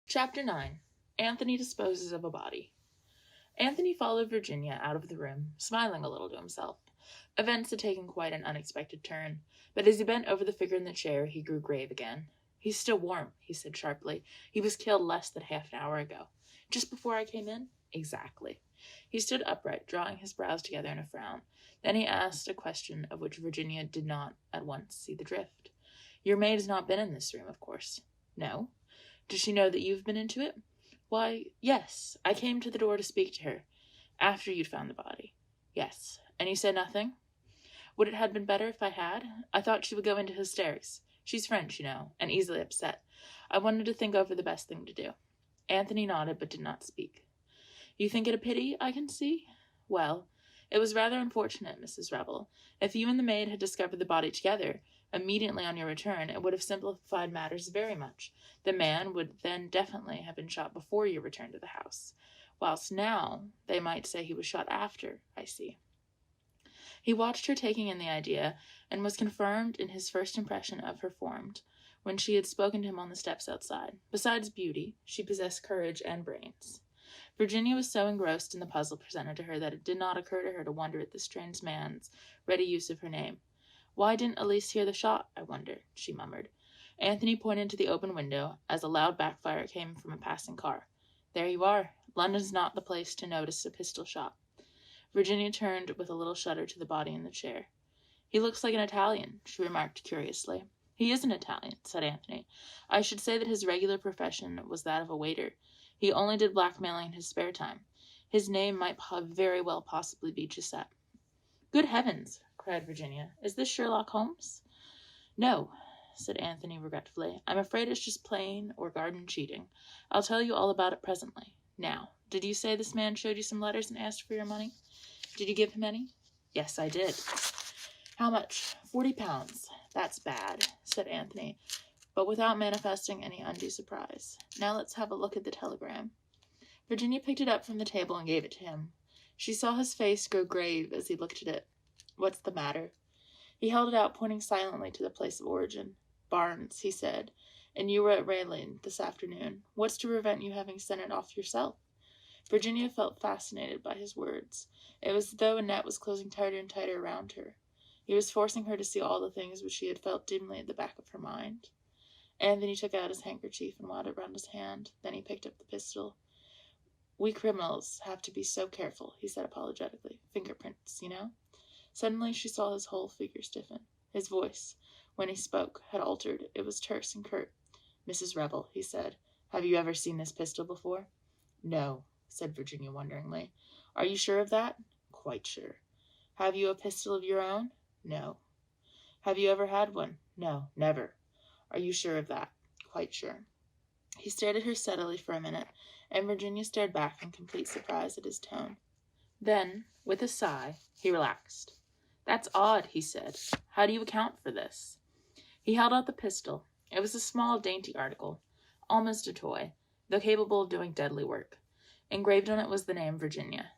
Chapter 9. Anthony disposes of a body. Anthony followed Virginia out of the room, smiling a little to himself. Events had taken quite an unexpected turn, but as he bent over the figure in the chair, he grew grave again. "He's still warm," he said sharply. "He was killed less than half an hour ago." "Just before I came in?" "Exactly." He stood upright, drawing his brows together in a frown. Then he asked a question of which Virginia did not at once see the drift. "Your maid has not been in this room, of course?" "No." "Does she know that you've been into it?" "Why, yes. I came to the door to speak to her." "After you'd found the body?" "Yes." "And you said nothing?" "Would it have been better if I had? I thought she would go into hysterics. She's French, you know, and easily upset. I wanted to think over the best thing to do." Anthony nodded but did not speak. "You think it a pity, I can see? Well, it was rather unfortunate, Mrs. Revel. If you and the maid had discovered the body together, immediately on your return, it would have simplified matters very much. The man would then definitely have been shot before your return to the house, whilst now they might say he was shot after, I see." He watched her taking in the idea, and was confirmed in his first impression of her formed, when she had spoken to him on the steps outside. Besides beauty, she possessed courage and brains. Virginia was so engrossed in the puzzle presented to her that it did not occur to her to wonder at the strange man's ready use of her name. "Why didn't Elise hear the shot, I wonder?" she murmured. Anthony pointed to the open window, as a loud backfire came from a passing car. "There you are. London's not the place to notice a pistol shot." Virginia turned with a little shudder to the body in the chair. "He looks like an Italian," she remarked curiously. "He is an Italian," said Anthony. "I should say that his regular profession was that of a waiter. He only did blackmailing in his spare time. His name might very well possibly be Giuseppe." "Good heavens!" cried Virginia. "Is this Sherlock Holmes?" "No," said Anthony regretfully. "I'm afraid it's just plain or garden cheating. I'll tell you all about it presently. Now, did you say this man showed you some letters and asked for your money?" "Did you give him any?" "Yes, I did." "How much?" "£40. "That's bad," said Anthony, but without manifesting any undue surprise. "Now let's have a look at the telegram." Virginia picked it up from the table and gave it to him. She saw his face grow grave as he looked at it. "What's the matter?" He held it out, pointing silently to the place of origin. "Barnes," he said, "and you were at Rayline this afternoon. What's to prevent you having sent it off yourself?" Virginia felt fascinated by his words. It was as though a net was closing tighter and tighter around her. He was forcing her to see all the things which she had felt dimly at the back of her mind. Anthony took out his handkerchief and wound it round his hand. Then he picked up the pistol. "We criminals have to be so careful," he said apologetically. "Fingerprints, you know." Suddenly she saw his whole figure stiffen. His voice, when he spoke, had altered. It was terse and curt. "Mrs. Revel," he said, "have you ever seen this pistol before?" "No," said Virginia wonderingly. "Are you sure of that?" "Quite sure." "Have you a pistol of your own?" "No." "Have you ever had one?" "No, never." "Are you sure of that?" "Quite sure." He stared at her steadily for a minute, and Virginia stared back in complete surprise at his tone. Then, with a sigh, he relaxed. "That's odd," he said. "How do you account for this?" He held out the pistol. It was a small, dainty article, almost a toy, though capable of doing deadly work. Engraved on it was the name Virginia.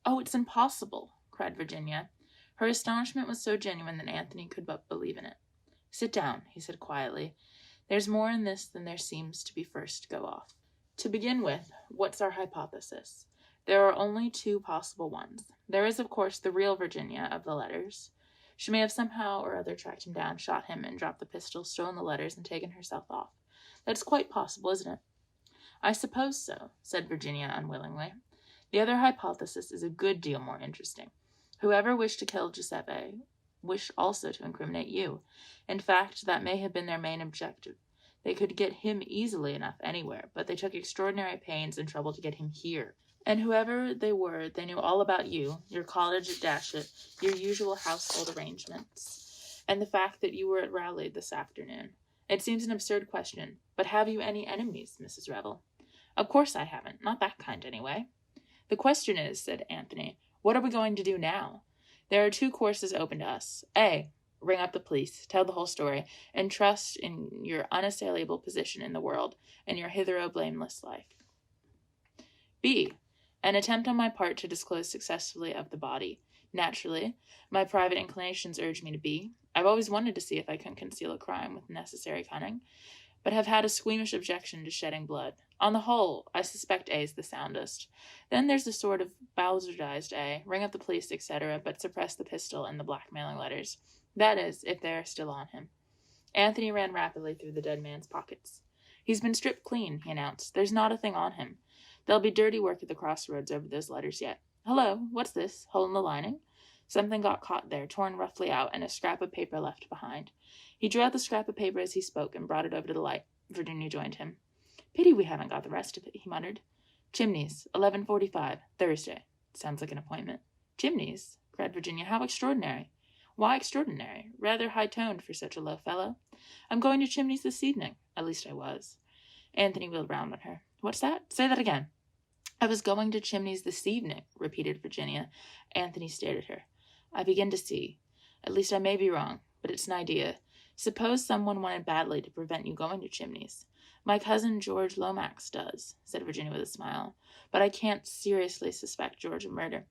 "Oh, it's impossible!" cried Virginia. Her astonishment was so genuine that Anthony could but believe in it. "Sit down," he said quietly. "There's more in this than there seems to be first go off. To begin with, what's our hypothesis? There are only two possible ones. There is, of course, the real Virginia of the letters. She may have somehow or other tracked him down, shot him, and dropped the pistol, stolen the letters, and taken herself off. That's quite possible, isn't it?" "I suppose so," said Virginia unwillingly. "The other hypothesis is a good deal more interesting. Whoever wished to kill Giuseppe wished also to incriminate you. In fact, that may have been their main objective. They could get him easily enough anywhere, but they took extraordinary pains and trouble to get him here. And whoever they were, they knew all about you, your cottage at Datchet, your usual household arrangements, and the fact that you were at Raleigh this afternoon. It seems an absurd question, but have you any enemies, Mrs. Revel?" "Of course I haven't. Not that kind, anyway." "The question is," said Anthony, "what are we going to do now? There are two courses open to us. A, ring up the police, tell the whole story, and trust in your unassailable position in the world and your hitherto blameless life. B, an attempt on my part to disclose successfully of the body. Naturally, my private inclinations urge me to B. I've always wanted to see if I can conceal a crime with necessary cunning, but have had a squeamish objection to shedding blood. On the whole, I suspect A's the soundest. Then there's the sort of Bowserdized A, ring up the police, etc., but suppress the pistol and the blackmailing letters. That is, if they are still on him. Anthony ran rapidly through the dead man's pockets. He's been stripped clean, he announced. There's not a thing on him. There'll be dirty work at the crossroads over those letters yet. Hello, what's this? Hole in the lining? Something got caught there, torn roughly out, and a scrap of paper left behind. He drew out the scrap of paper as he spoke and brought it over to the light. Virginia joined him. Pity we haven't got the rest of it, he muttered. Chimneys, 11:45, Thursday. Sounds like an appointment. Chimneys? Cried Virginia. How extraordinary. Why extraordinary? Rather high-toned for such a low fellow. I'm going to Chimneys this evening. At least I was. Anthony wheeled round on her. What's that? Say that again. I was going to Chimneys this evening, repeated Virginia. Anthony stared at her. I begin to see. At least I may be wrong, but it's an idea. Suppose someone wanted badly to prevent you going to Chimneys. My cousin George Lomax does, said Virginia with a smile. But I can't seriously suspect George of murder.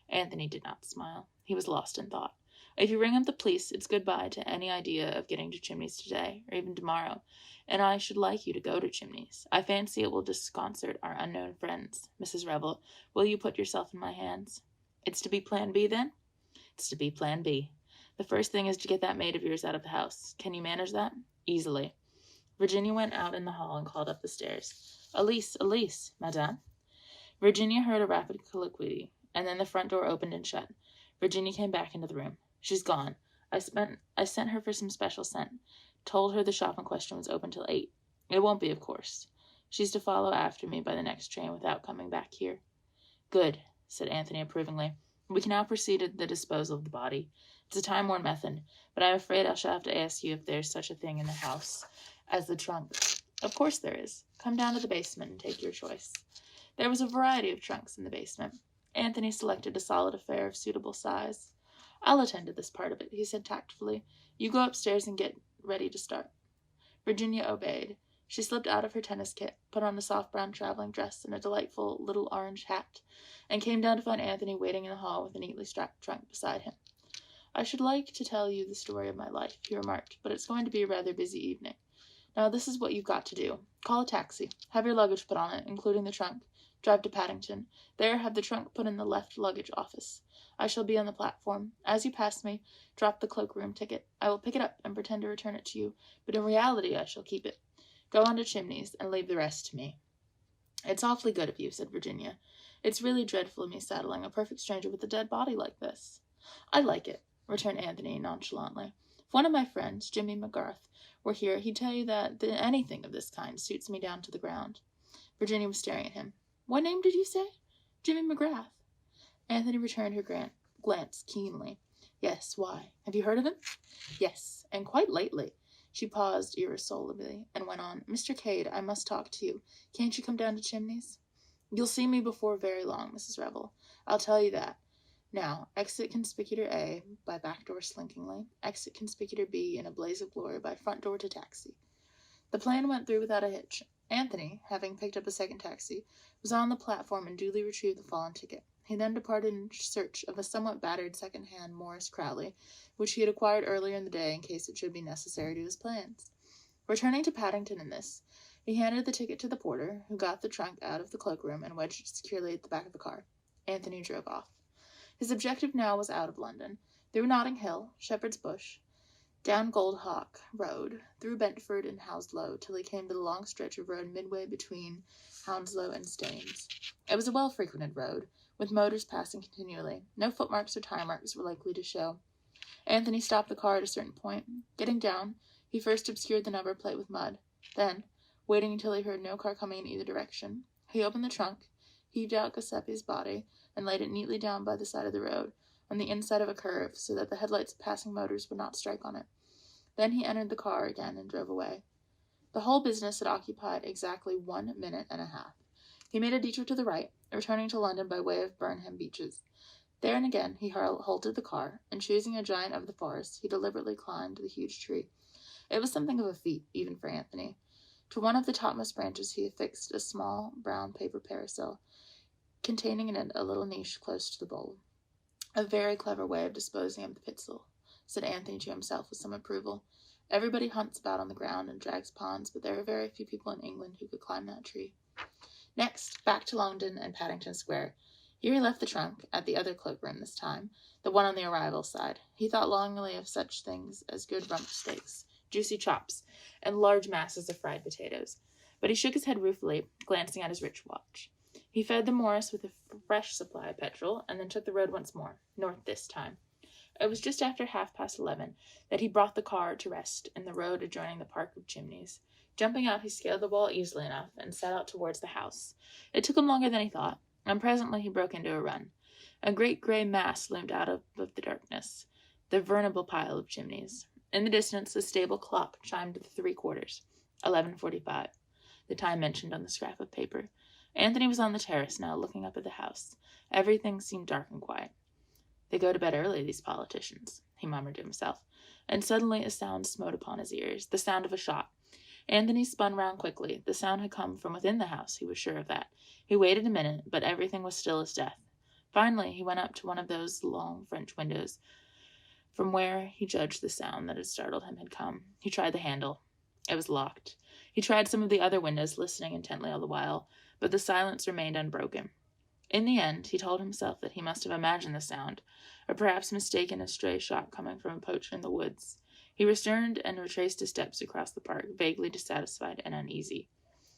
Anthony did not smile. He was lost in thought. If you ring up the police, it's goodbye to any idea of getting to Chimneys today, or even tomorrow. And I should like you to go to Chimneys. I fancy it will disconcert our unknown friends. Mrs. Revel, will you put yourself in my hands? It's to be Plan B, then? It's to be Plan B. The first thing is to get that maid of yours out of the house. Can you manage that? Easily. Virginia went out in the hall and called up the stairs. Elise, madame. Virginia heard a rapid colloquy, and then the front door opened and shut. Virginia came back into the room. She's gone. I sent her for some special scent. Told her the shop in question was open till 8. It won't be, of course. She's to follow after me by the next train without coming back here. Good, said Anthony approvingly. We can now proceed to the disposal of the body. It's a time-worn method, but I'm afraid I shall have to ask you if there's such a thing in the house as the trunk. Of course there is. Come down to the basement and take your choice. There was a variety of trunks in the basement. Anthony selected a solid affair of suitable size. I'll attend to this part of it, he said tactfully. You go upstairs and get ready to start. Virginia obeyed. She slipped out of her tennis kit, put on a soft brown traveling dress and a delightful little orange hat, and came down to find Anthony waiting in the hall with a neatly strapped trunk beside him. I should like to tell you the story of my life, he remarked, but it's going to be a rather busy evening. Now this is what you've got to do. Call a taxi. Have your luggage put on it, including the trunk. Drive to Paddington. There have the trunk put in the left luggage office. I shall be on the platform. As you pass me, drop the cloakroom ticket. I will pick it up and pretend to return it to you, but in reality I shall keep it. Go on to Chimneys and leave the rest to me. It's awfully good of you, said Virginia. It's really dreadful of me saddling a perfect stranger with a dead body like this. I like it, returned Anthony nonchalantly. If one of my friends, Jimmy McGrath, were here, he'd tell you that anything of this kind suits me down to the ground. Virginia was staring at him. What name did you say? Jimmy McGrath. Anthony returned her glance keenly. Yes, why? Have you heard of him? Yes, and quite lately. She paused irresolutely and went on. Mr. Cade, I must talk to you. Can't you come down to Chimneys? You'll see me before very long, Mrs. Revel. I'll tell you that. Now, exit conspicutor A by back door slinkingly. Exit conspicutor B in a blaze of glory by front door to taxi. The plan went through without a hitch. Anthony, having picked up a second taxi, was on the platform and duly retrieved the fallen ticket. He then departed in search of a somewhat battered second-hand Morris Crowley, which he had acquired earlier in the day in case it should be necessary to his plans. Returning to Paddington in this, he handed the ticket to the porter, who got the trunk out of the cloakroom and wedged it securely at the back of the car. Anthony drove off. His objective now was out of London, through Notting Hill, Shepherd's Bush, down Goldhawk Road, through Brentford and Hounslow, till he came to the long stretch of road midway between Hounslow and Staines. It was a well-frequented road, with motors passing continually. No footmarks or tire marks were likely to show. Anthony stopped the car at a certain point. Getting down, he first obscured the number plate with mud. Then, waiting until he heard no car coming in either direction, he opened the trunk, heaved out Giuseppe's body, and laid it neatly down by the side of the road, on the inside of a curve, so that the headlights of passing motors would not strike on it. Then he entered the car again and drove away. The whole business had occupied exactly 1 minute and a half. He made a detour to the right, returning to London by way of Burnham Beeches. There and again he halted the car, and choosing a giant of the forest, he deliberately climbed the huge tree. It was something of a feat, even for Anthony. To one of the topmost branches he affixed a small brown paper parasol, containing in it a little niche close to the bowl. A very clever way of disposing of the pistol, said Anthony to himself with some approval. Everybody hunts about on the ground and drags ponds, but there are very few people in England who could climb that tree. Next, back to Longden and Paddington Square. Here he left the trunk, at the other cloakroom this time, the one on the arrival side. He thought longingly of such things as good rump steaks, juicy chops, and large masses of fried potatoes. But he shook his head ruefully, glancing at his rich watch. He fed the Morris with a fresh supply of petrol, and then took the road once more, north this time. It was just after 11:30 that he brought the car to rest in the road adjoining the Park of Chimneys. Jumping out, he scaled the wall easily enough and set out towards the house. It took him longer than he thought, and presently he broke into a run. A great grey mass loomed out of the darkness, the venerable pile of chimneys. In the distance, the stable clock chimed 3/4, 11:45, the time mentioned on the scrap of paper. Anthony was on the terrace now, looking up at the house. Everything seemed dark and quiet. They go to bed early, these politicians, he murmured to himself, and suddenly a sound smote upon his ears, the sound of a shot. Anthony spun round quickly. The sound had come from within the house, he was sure of that. He waited a minute, but everything was still as death. Finally, he went up to one of those long French windows, from where he judged the sound that had startled him had come. He tried the handle. It was locked. He tried some of the other windows, listening intently all the while, but the silence remained unbroken. In the end, he told himself that he must have imagined the sound, or perhaps mistaken a stray shot coming from a poacher in the woods. He returned and retraced his steps across the park, vaguely dissatisfied and uneasy.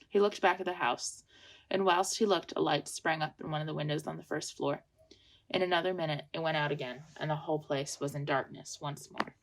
He looked back at the house, and whilst he looked, a light sprang up in one of the windows on the first floor. In another minute, it went out again, and the whole place was in darkness once more.